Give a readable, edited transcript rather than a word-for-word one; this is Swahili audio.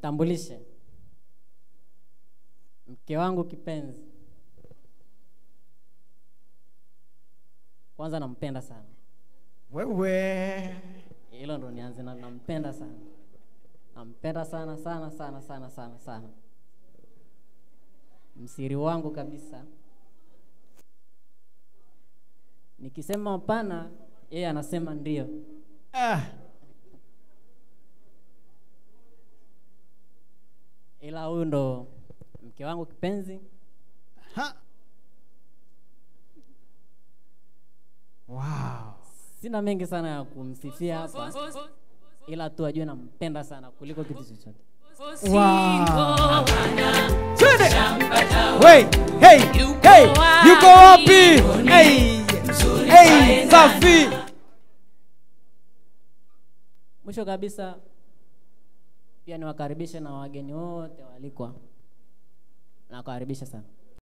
Nimtambulishe mke wangu kipenzi. Kwanza nampenda sana. Wewe. Hilo ndo nianze na nampenda sana. Nampenda sana sana sana sana sana sana. Msiri wangu kabisa. Nikisema hapana, yeye anasema ndio. Ila huyu ndo mke wangu kipenzi. Wow. Sina mengi sana ya kumsifia hapa, ila tu ajue nampenda sana kuliko kitu chochote. Wow. Wait, hey, yuko wapi? Hey, safi. Mwisho kabisa pia niwakaribishe na wageni wote walikwa. Nakaribisha sana.